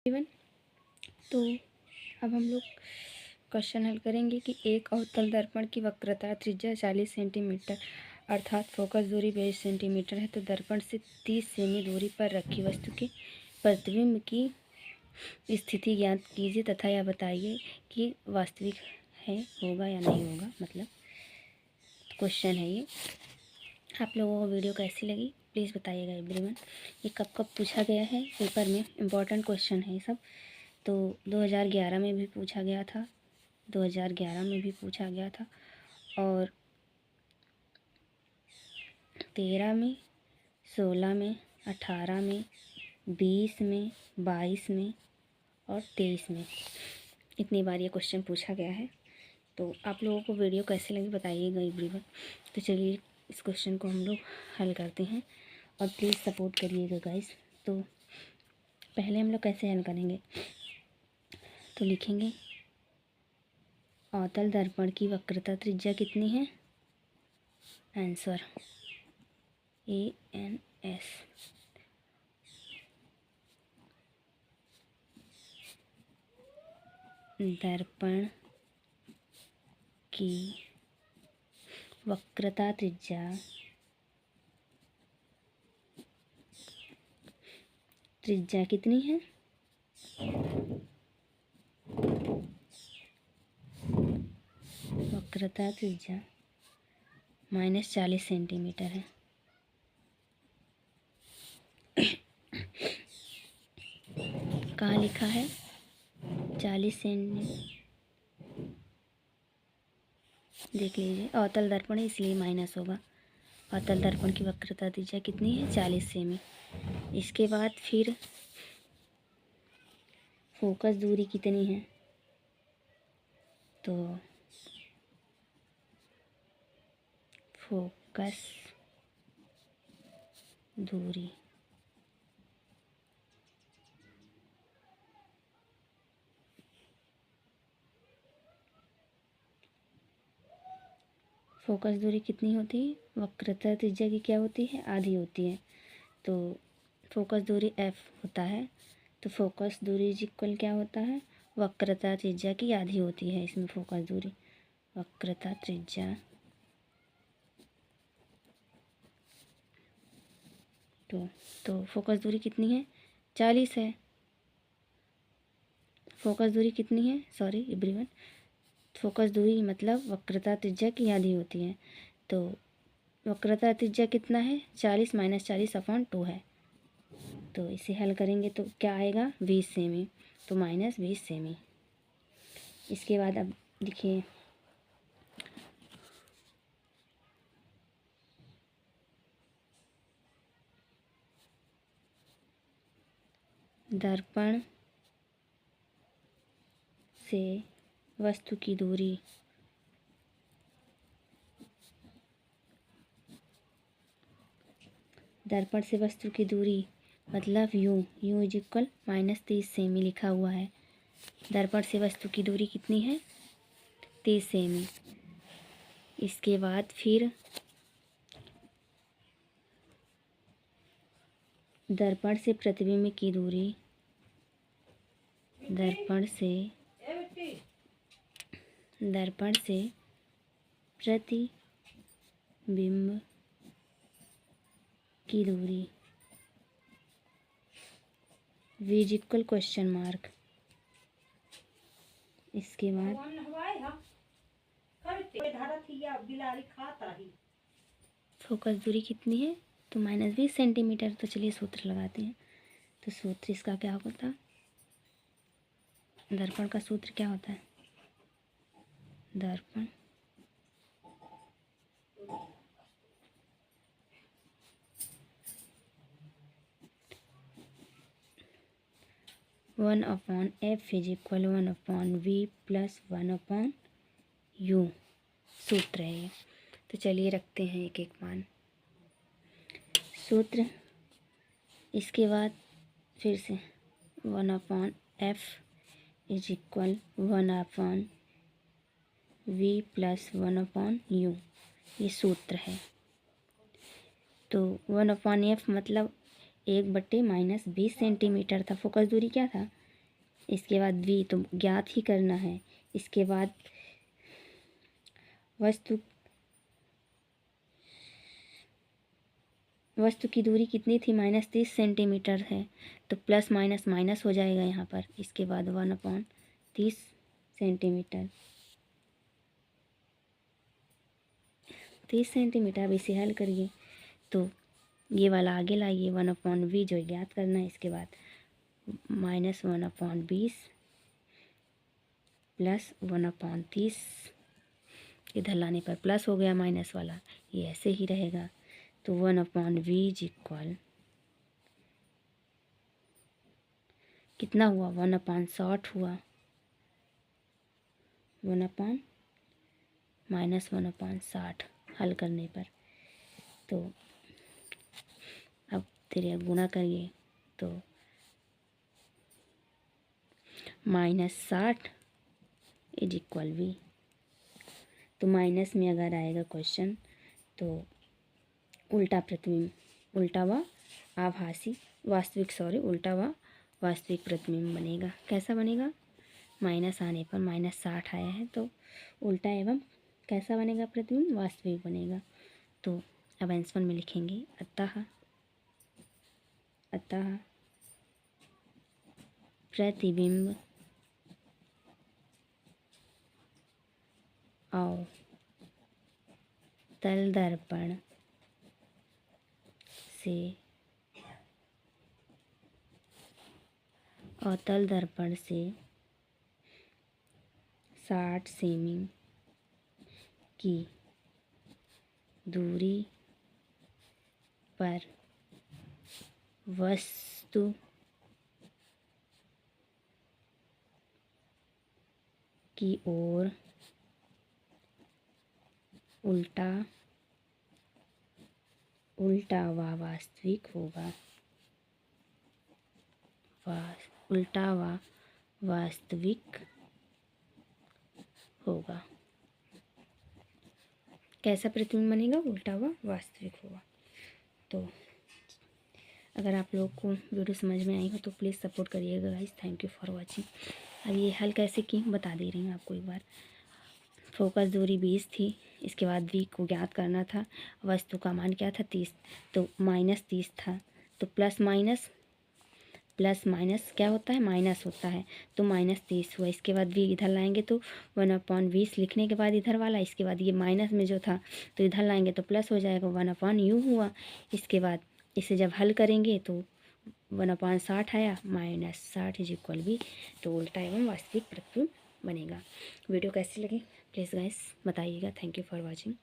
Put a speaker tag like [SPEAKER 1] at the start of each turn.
[SPEAKER 1] Even तो अब हम लोग क्वेश्चन हल करेंगे कि एक अवतल दर्पण की वक्रता त्रिज्या 40 सेंटीमीटर अर्थात फोकस दूरी 22 सेंटीमीटर है, तो दर्पण से 30 सेमी दूरी पर रखी वस्तु के प्रतिबिंब की स्थिति ज्ञात कीजिए तथा यह बताइए कि वास्तविक है होगा या नहीं होगा। मतलब क्वेश्चन है ये। आप लोगों को वीडियो कैसी लगी प्लीज़ बताइएगा एवरीवन। ये कब कब पूछा गया है पेपर में, इम्पॉर्टेंट क्वेश्चन है ये सब। तो 2011 में भी पूछा गया था, 2011 में भी पूछा गया था, और 13 में, 16 में, 18 में, 20 में, 22 में और 23 में, इतनी बार ये क्वेश्चन पूछा गया है। तो आप लोगों को वीडियो कैसे लगी बताइएगा एवरीवन। तो चलिए इस क्वेश्चन को हम लोग हल करते हैं और प्लीज़ सपोर्ट करिएगा गाइस। तो पहले हम लोग कैसे हल करेंगे, तो लिखेंगे अवतल दर्पण की वक्रता त्रिज्या कितनी है, आंसर ANS। दर्पण की वक्रता त्रिज्या कितनी है, वक्रता त्रिज्या -40 सेंटीमीटर है। कहाँ लिखा है 40 सेंटीमीटर, देख लीजिए। अवतल दर्पण है इसलिए माइनस होगा। अवतल दर्पण की वक्रता त्रिज्या कितनी है 40 सेमी। इसके बाद फिर फोकस दूरी कितनी है, तो फोकस दूरी फोकस दूरी कितनी होती है, वक्रता त्रिज्या की क्या होती है, आधी होती है। तो फोकस दूरी f होता है, तो फोकस दूरी इक्वल क्या होता है, वक्रता त्रिज्या की आधी होती है इसमें फोकस दूरी। वक्रता त्रिज्या तो फोकस दूरी कितनी है 40 है। फोकस दूरी कितनी है, सॉरी एवरीवन, फोकस दूरी मतलब वक्रता त्रिज्या की आधी होती है। तो वक्रता त्रिज्या कितना है 40 - 40/2 है। तो इसे हल करेंगे तो क्या आएगा 20 सेमी, तो -20 सेमी। इसके बाद अब देखिए दर्पण से वस्तु की दूरी दर्पण से वस्तु की दूरी मतलब u इज इक्वल -30 सेमी लिखा हुआ है। दर्पण से वस्तु की दूरी कितनी है 30 सेमी। इसके बाद फिर दर्पण से प्रतिबिंब की दूरी, दर्पण से प्रतिबिंब की दूरी v is equal question mark. इसके बाद फोकस दूरी कितनी है, तो -20 सेंटीमीटर। तो चलिए सूत्र लगाते हैं। तो सूत्र इसका क्या होता, दर्पण का सूत्र क्या होता है, दर्पण (1/f is equal 1/v + 1/u) सूत्र है ये। तो चलिए रखते हैं एक एक मान सूत्र। इसके बाद फिर से 1/f is equal 1/v + 1/u, ये सूत्र है। तो 1/f मतलब 1/-20 सेंटीमीटर था। फोकस दूरी क्या था इसके बाद वी तो ज्ञात ही करना है। इसके बाद वस्तु की दूरी कितनी थी, -30 सेंटीमीटर है, तो प्लस माइनस माइनस हो जाएगा यहाँ पर। इसके बाद 1/30 सेंटीमीटर, 30 सेंटीमीटर। अब इसे हल करिए तो ये वाला आगे लाइए, 1/20 जो ज्ञात करना है। इसके बाद -1/20 प्लस 1/30, इधर लाने पर प्लस हो गया, माइनस वाला ये ऐसे ही रहेगा। तो 1/20 इक्वल कितना हुआ, 1/60 हुआ, 1/-1/60 हल करने पर। तो अब तेरे गुणा करिए तो -60 इज इक्वल V। तो माइनस में अगर आएगा क्वेश्चन तो उल्टा प्रतिबिंब, उल्टा व आभासी वास्तविक उल्टा व वास्तविक प्रतिबिंब बनेगा। कैसा बनेगा, माइनस आने पर -60 आया है तो उल्टा एवं कैसा बनेगा प्रतिबिंब, वास्तविक बनेगा। तो अब आंसर में लिखेंगे अतः प्रतिबिंब अवतल दर्पण से 60 सेमी की दूरी पर वस्तु की ओर उल्टा व वास्तविक होगा, उल्टा व वास्तविक होगा। कैसा प्रतिबिंब बनेगा, उल्टा व वास्तविक होगा। तो अगर आप लोग को वीडियो समझ में आई हो तो प्लीज़ सपोर्ट करिएगा guys. Thank you for watching. अब ये हल कैसे की बता दे रही हूँ आपको एक बार। फोकस दूरी 20 थी, इसके बाद V को ज्ञात करना था, वस्तु का मान क्या था 30, तो -30 था, तो प्लस माइनस क्या होता है, माइनस होता है, तो -30 हुआ। इसके बाद V इधर लाएंगे तो 1/20 लिखने के बाद इधर वाला, इसके बाद ये माइनस में जो था तो इधर लाएंगे तो प्लस हो जाएगा, 1/u हुआ। इसके बाद इसे जब हल करेंगे तो 1/60 आया, -60 इज इक्वल V, तो उल्टा एवं वास्तविक प्रतिबिंब बनेगा। वीडियो कैसी लगी प्लीज़ गाइस बताइएगा। Thank you for watching.